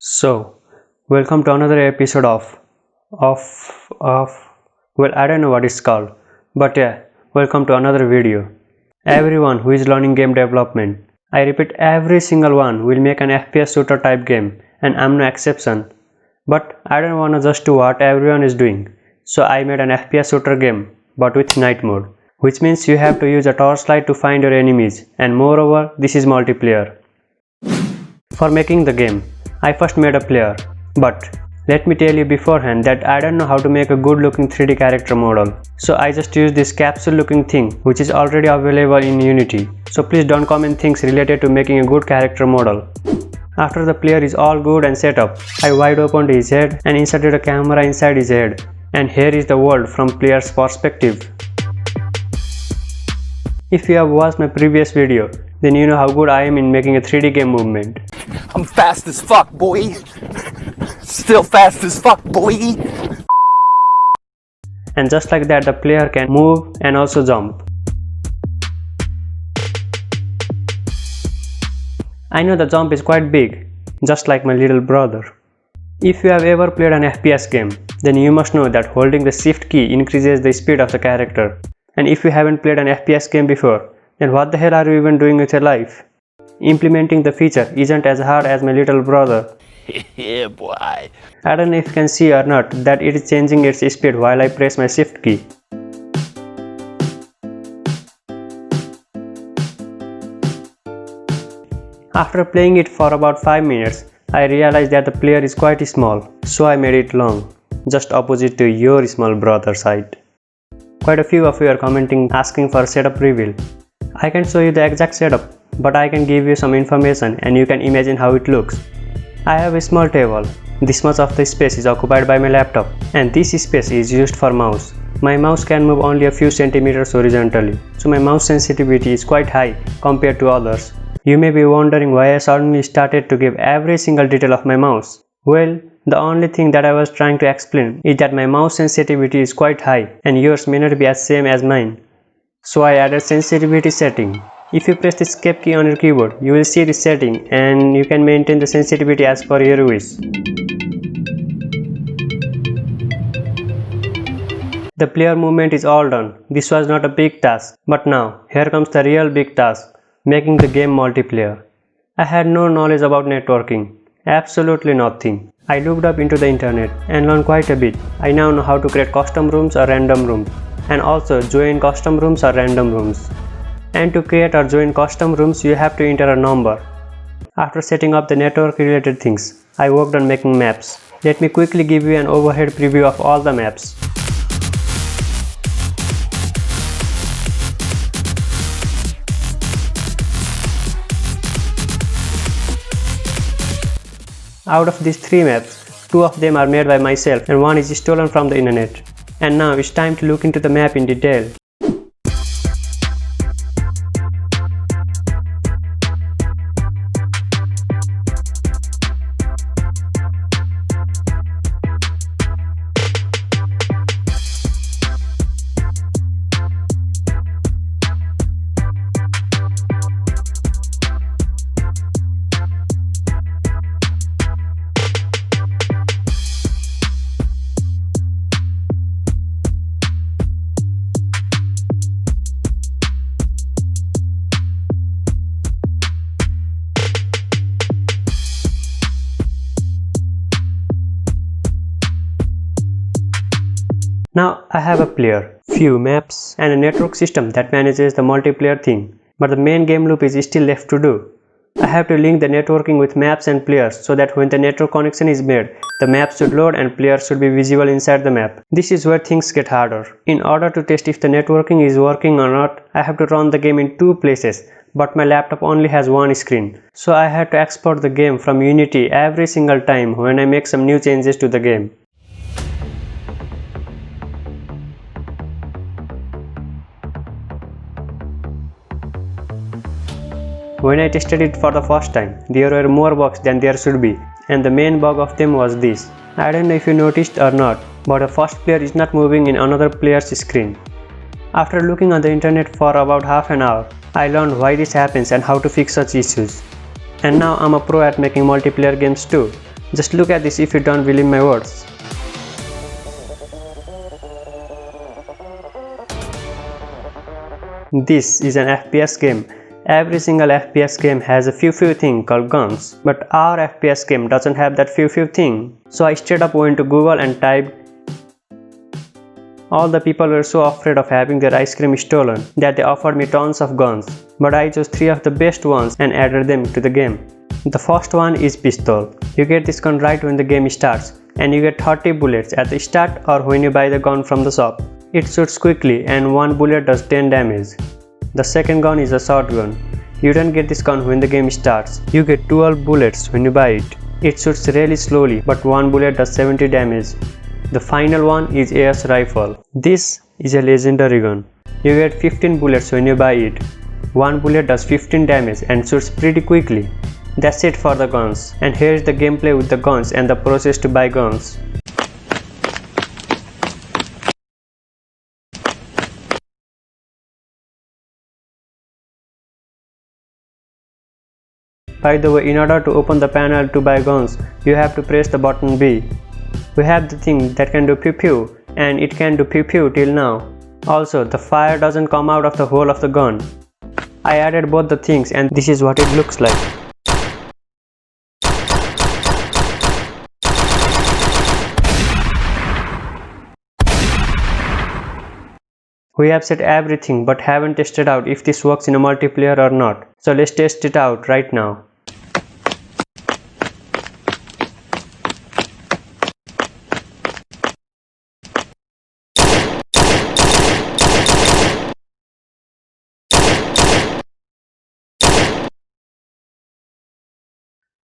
So, welcome to another episode of well, I don't know what it's called, but yeah, welcome to another video. Everyone who is learning game development, I repeat, every single one will make an FPS shooter type game, and I'm no exception. But I don't wanna just do what everyone is doing, so I made an FPS shooter game, but with night mode, which means you have to use a torchlight to find your enemies, and moreover, this is multiplayer. For making the game, I first made a player, but let me tell you beforehand that I don't know how to make a good looking 3D character model. So I just used this capsule looking thing which is already available in Unity. So please don't comment things related to making a good character model. After the player is all good and set up, I wide opened his head and inserted a camera inside his head. And here is the world from player's perspective. If you have watched my previous video, then you know how good I am in making a 3D game movement. I'm fast as fuck, boy. Still fast as fuck, boy. And just like that, the player can move and also jump. I know the jump is quite big, just like my little brother. If you have ever played an FPS game, then you must know that holding the shift key increases the speed of the character. And if you haven't played an FPS game before, then what the hell are you even doing with your life? Implementing the feature isn't as hard as my little brother. Yeah, boy. I don't know if you can see or not that it is changing its speed while I press my shift key. After playing it for about 5 minutes, I realized that the player is quite small, so I made it long, just opposite to your small brother side. Quite a few of you are commenting asking for a setup reveal. I can show you the exact setup, but I can give you some information and you can imagine how it looks. I have a small table. This much of the space is occupied by my laptop, and this space is used for mouse. My mouse can move only a few centimeters horizontally, so my mouse sensitivity is quite high compared to others. You may be wondering why I suddenly started to give every single detail of my mouse. Well, the only thing that I was trying to explain is that my mouse sensitivity is quite high and yours may not be as same as mine. So I added sensitivity setting. If you press the escape key on your keyboard, you will see the setting and you can maintain the sensitivity as per your wish. The player movement is all done. This was not a big task, but now here comes the real big task, making the game multiplayer. I had no knowledge about networking, absolutely nothing. I looked up into the internet and learned quite a bit. I now know how to create custom rooms or random rooms, and also join custom rooms or random rooms. And to create or join custom rooms, you have to enter a number. After setting up the network related things, I worked on making maps. Let me quickly give you an overhead preview of all the maps. Out of these 3 maps, 2 of them are made by myself and 1 is stolen from the internet. And now it's time to look into the map in detail. Now I have a player, few maps and a network system that manages the multiplayer thing, but the main game loop is still left to do. I have to link the networking with maps and players so that when the network connection is made, the maps should load and players should be visible inside the map. This is where things get harder. In order to test if the networking is working or not, I have to run the game in 2 places, but my laptop only has 1 screen. So I had to export the game from Unity every single time when I make some new changes to the game. When I tested it for the first time, there were more bugs than there should be, and the main bug of them was this. I don't know if you noticed or not, but the first player is not moving in another player's screen. After looking on the internet for about half an hour, I learned why this happens and how to fix such issues. And now I'm a pro at making multiplayer games too. Just look at this if you don't believe my words. This is an FPS game. Every single FPS game has a few thing called guns, but our FPS game doesn't have that few thing. So I straight up went to Google and typed. All the people were so afraid of having their ice cream stolen that they offered me tons of guns, but I chose 3 of the best ones and added them to the game. The first one is pistol. You get this gun right when the game starts, and you get 30 bullets at the start or when you buy the gun from the shop. It shoots quickly and one bullet does 10 damage. The second gun is a shotgun. You don't get this gun when the game starts. You get 12 bullets when you buy it. It shoots really slowly, but one bullet does 70 damage. The final one is AS rifle. This is a legendary gun. You get 15 bullets when you buy it. One bullet does 15 damage and shoots pretty quickly. That's it for the guns. And here is the gameplay with the guns and the process to buy guns. By the way, in order to open the panel to buy guns, you have to press the button B. We have the thing that can do pew pew, and it can do pew pew till now. Also, the fire doesn't come out of the hole of the gun. I added both the things and this is what it looks like. We have set everything but haven't tested out if this works in a multiplayer or not. So let's test it out right now.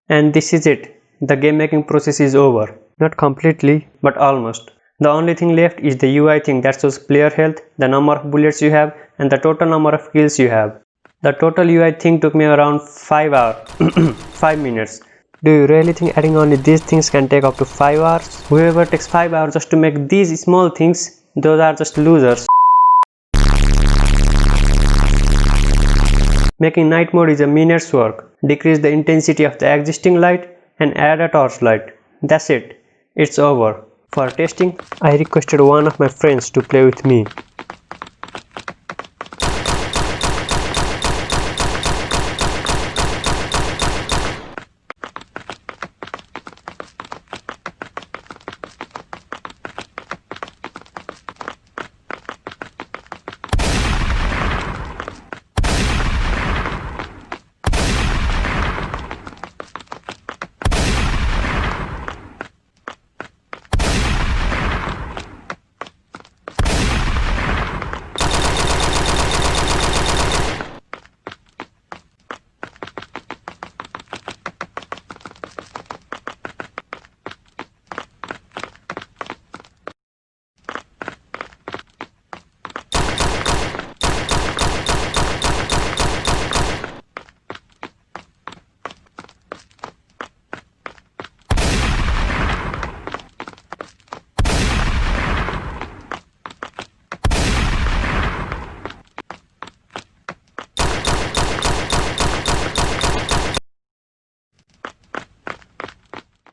And this is it. The game making process is over. Not completely, but almost. The only thing left is the UI thing that shows player health, the number of bullets you have, and the total number of kills you have. The total UI thing took me around 5 hours. 5 minutes. Do you really think adding only these things can take up to 5 hours? Whoever takes 5 hours just to make these small things, those are just losers. Making night mode is a minute's work. Decrease the intensity of the existing light and add a torchlight. That's it. It's over. For testing, I requested one of my friends to play with me.